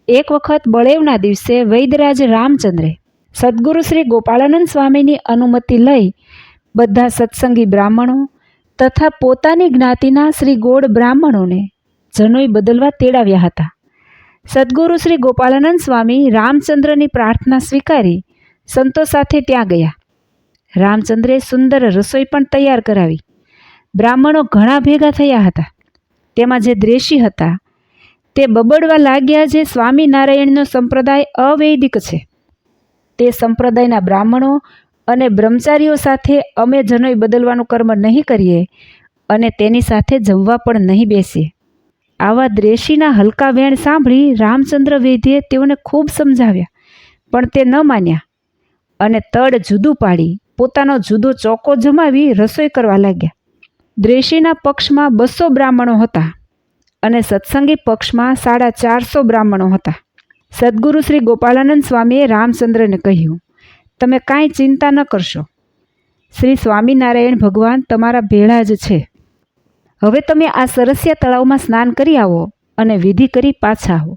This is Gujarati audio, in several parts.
એક વખત બળેવના દિવસે વૈદરાજ રામચંદ્રે સદ્ગુરુ શ્રી ગોપાળાનંદ સ્વામીની અનુમતિ લઈ બધા સત્સંગી બ્રાહ્મણો તથા પોતાની જ્ઞાતિના શ્રી ગોળ બ્રાહ્મણોને જનોઈ બદલવા તેડાવ્યા હતા. સદ્ગુરુ શ્રી ગોપાળાનંદ સ્વામી રામચંદ્રની પ્રાર્થના સ્વીકારી સંતો સાથે ત્યાં ગયા. રામચંદ્રે સુંદર રસોઈ પણ તૈયાર કરાવી. બ્રાહ્મણો ઘણા ભેગા થયા હતા. તેમાં જે દ્વેષી હતા તે બબડવા લાગ્યા જે સ્વામિનારાયણનો સંપ્રદાય અવૈદિક છે. તે સંપ્રદાયના બ્રાહ્મણો અને બ્રહ્મચારીઓ સાથે અમે જનોઈ બદલવાનું કર્મ નહીં કરીએ અને તેની સાથે જમવા પણ નહીં બેસીએ. આવા દ્વેષીના હલકા વેણ સાંભળી રામચંદ્ર વૈદ્યે તેઓને ખૂબ સમજાવ્યા, પણ તે ન માન્યા અને તડ જુદું પાડી પોતાનો જુદો ચોકો જમાવી રસોઈ કરવા લાગ્યા. દ્વેષીના પક્ષમાં 200 બ્રાહ્મણો હતા અને સત્સંગી પક્ષમાં 450 બ્રાહ્મણો હતા. સદ્ગુરુ શ્રી ગોપાળાનંદ સ્વામીએ રામચંદ્રને કહ્યું, તમે કાંઈ ચિંતા ન કરશો. શ્રી સ્વામિનારાયણ ભગવાન તમારા ભેળા જ છે. હવે તમે આ સરસ્યા તળાવમાં સ્નાન કરી આવો અને વિધિ કરી પાછા આવો.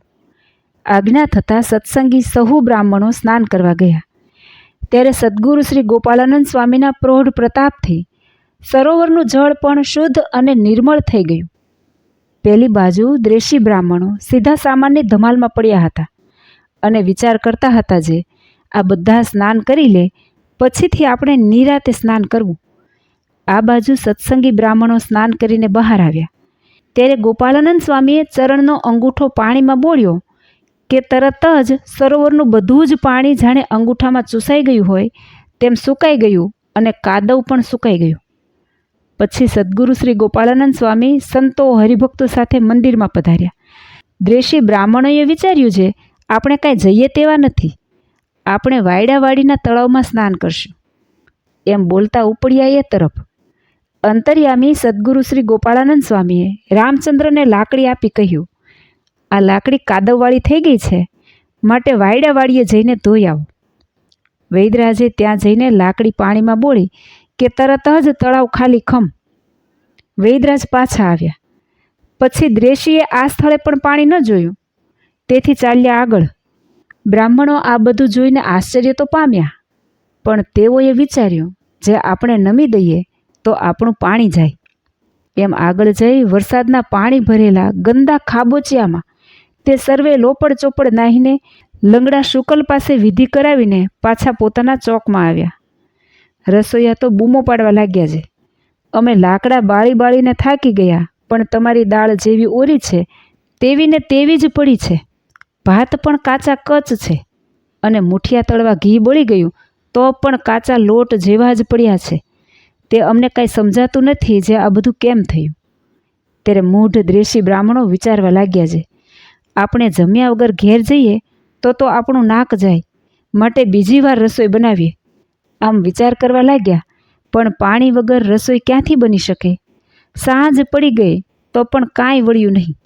આજ્ઞા થતાં સત્સંગી સહુ બ્રાહ્મણો સ્નાન કરવા ગયા. ત્યારે સદ્ગુરુ શ્રી ગોપાળાનંદ સ્વામીના પ્રૌઢ પ્રતાપથી સરોવરનું જળ પણ શુદ્ધ અને નિર્મળ થઈ ગયું. પેલી બાજુ દ્વેષી બ્રાહ્મણો સીધા સામાનની ધમાલમાં પડ્યા હતા અને વિચાર કરતા હતા જે આ બધા સ્નાન કરી લે પછીથી આપણે નિરાતે સ્નાન કરવું. આ બાજુ સત્સંગી બ્રાહ્મણો સ્નાન કરીને બહાર આવ્યા. ત્યારે ગોપાળાનંદ સ્વામીએ ચરણનો અંગૂઠો પાણીમાં બોળ્યો કે તરત જ સરોવરનું બધું જ પાણી જાણે અંગૂઠામાં ચૂસાઈ ગયું હોય તેમ સુકાઈ ગયું અને કાદવ પણ સુકાઈ ગયું. પછી સદ્ગુરુ શ્રી ગોપાળાનંદ સ્વામી સંતો હરિભક્તો સાથે મંદિરમાં પધાર્યા. દ્વેષી બ્રાહ્મણોએ વિચાર્યું છે આપણે કાંઈ જઈએ તેવા નથી, આપણે વાયડાવાડીના તળાવમાં સ્નાન કરશું. એમ બોલતા ઉપડ્યા એ તરફ. અંતર્યામી સદ્ગુરુ શ્રી ગોપાળાનંદ સ્વામીએ રામચંદ્રને લાકડી આપી કહ્યું, આ લાકડી કાદવવાળી થઈ ગઈ છે, માટે વાયડાવાડીએ જઈને ધોઈ આવો. વૈદરાજે ત્યાં જઈને લાકડી પાણીમાં બોળી કે તરત જ તળાવ ખાલી ખમ. વૈદરાજ પાછા આવ્યા. પછી દ્વેષીએ આ સ્થળે પણ પાણી ન જોયું, તેથી ચાલ્યા આગળ. બ્રાહ્મણો આ બધું જોઈને આશ્ચર્ય તો પામ્યા, પણ તેઓએ વિચાર્યું જે આપણે નમી દઈએ તો આપણું પાણી જાય. એમ આગળ જઈ વરસાદના પાણી ભરેલા ગંદા ખાબોચિયામાં તે સર્વે લોપડ ચોપડ નાહીને લંગડા શુકલ પાસે વિધિ કરાવીને પાછા પોતાના ચોકમાં આવ્યા. રસોઈયા તો બૂમો પાડવા લાગ્યા છે, અમે લાકડા બાળી બાળીને થાકી ગયા, પણ તમારી દાળ જેવી ઓરી છે તેવી ને તેવી જ પડી છે. ભાત પણ કાચા કચ છે અને મુઠિયા તળવા ઘી બળી ગયું તો પણ કાચા લોટ જેવા જ પડ્યા છે. તે અમને કાંઈ સમજાતું નથી જે આ બધું કેમ થયું. ત્યારે મૂઢ દ્વેષી બ્રાહ્મણો વિચારવા લાગ્યા છે, આપણે જમ્યા વગર ઘેર જઈએ તો આપણું નાક જાય, માટે બીજી વાર રસોઈ બનાવીએ. આમ વિચાર કરવા લાગ્યા, પણ પાણી વગર રસોઈ ક્યાંથી બની શકે? સાંજ પડી ગઈ તો પણ કાંઈ વળ્યું નહીં.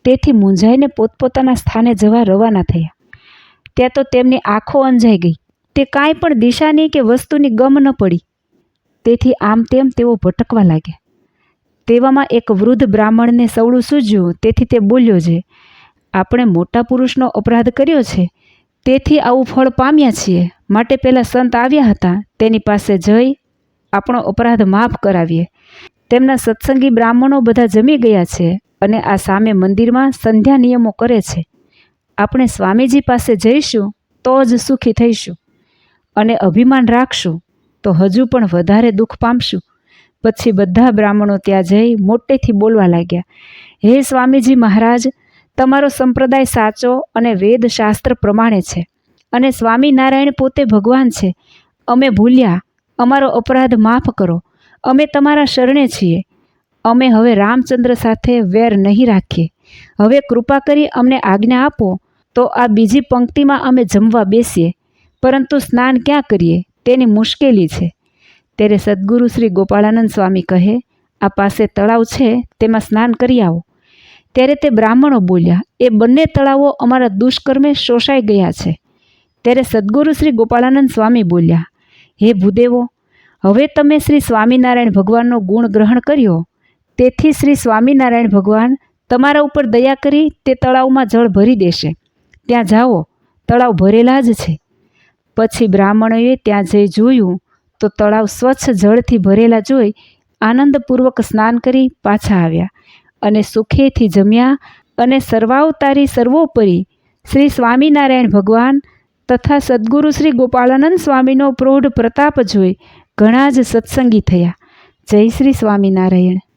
તેથી મૂંઝાઈને પોતપોતાના સ્થાને જવા રવાના થયા. ત્યાં તો તેમની આંખો અંજાઈ ગઈ. તે કાંઈ પણ દિશાની કે વસ્તુની ગમ ન પડી. તેથી આમ તેમ તેઓ ભટકવા લાગ્યા. તેવામાં એક વૃદ્ધ બ્રાહ્મણને સવળું સૂઝ્યું, તેથી તે બોલ્યો છે, આપણે મોટા પુરુષનો અપરાધ કર્યો છે, તેથી આવું ફળ પામ્યા છીએ, માટે પેલા સંત આવ્યા હતા તેની પાસે જઈ આપણો અપરાધ માફ કરાવીએ. તેમના સત્સંગી બ્રાહ્મણો બધા જમી ગયા છે અને આ સામે મંદિરમાં સંધ્યા નિયમો કરે છે. આપણે સ્વામીજી પાસે જઈશું તો જ સુખી થઈશું, અને અભિમાન રાખશું તો હજુ પણ વધારે દુઃખ પામશું. પછી બધા બ્રાહ્મણો ત્યાં જઈ મોટેથી બોલવા લાગ્યા, હે સ્વામીજી મહારાજ, તમારો સંપ્રદાય સાચો અને વેદશાસ્ત્ર પ્રમાણે છે, અને સ્વામિનારાયણ પોતે ભગવાન છે. અમે ભૂલ્યા, અમારો અપરાધ માફ કરો, અમે તમારા શરણે છીએ. અમે હવે રામચંદ્ર સાથે વેર નહીં રાખીએ. હવે કૃપા કરી અમને આજ્ઞા આપો તો આ બીજી પંક્તિમાં અમે જમવા બેસીએ, પરંતુ સ્નાન ક્યાં કરીએ તેની મુશ્કેલી છે. ત્યારે સદ્ગુરુ શ્રી ગોપાળાનંદ સ્વામી કહે, આ પાસે તળાવ છે તેમાં સ્નાન કરી આવો. ત્યારે તે બ્રાહ્મણો બોલ્યા, એ બંને તળાવો અમારા દુષ્કર્મે શોષાઈ ગયા છે. ત્યારે સદ્ગુરુ શ્રી ગોપાળાનંદ સ્વામી બોલ્યા, હે ભૂદેવો, હવે તમે શ્રી સ્વામિનારાયણ ભગવાનનો ગુણ ગ્રહણ કર્યો, તેથી શ્રી સ્વામિનારાયણ ભગવાન તમારા ઉપર દયા કરી તે તળાવમાં જળ ભરી દેશે. ત્યાં જાઓ, તળાવ ભરેલા જ છે. પછી બ્રાહ્મણોએ ત્યાં જઈ જોયું તો તળાવ સ્વચ્છ જળથી ભરેલા જોઈ આનંદપૂર્વક સ્નાન કરી પાછા આવ્યા અને સુખેથી જમ્યા અને સર્વાવતારી સર્વોપરી શ્રી સ્વામિનારાયણ ભગવાન તથા સદ્ગુરુ શ્રી ગોપાળાનંદ સ્વામીનો પ્રૌઢ પ્રતાપ જોઈ ઘણા જ સત્સંગી થયા. જય શ્રી સ્વામિનારાયણ.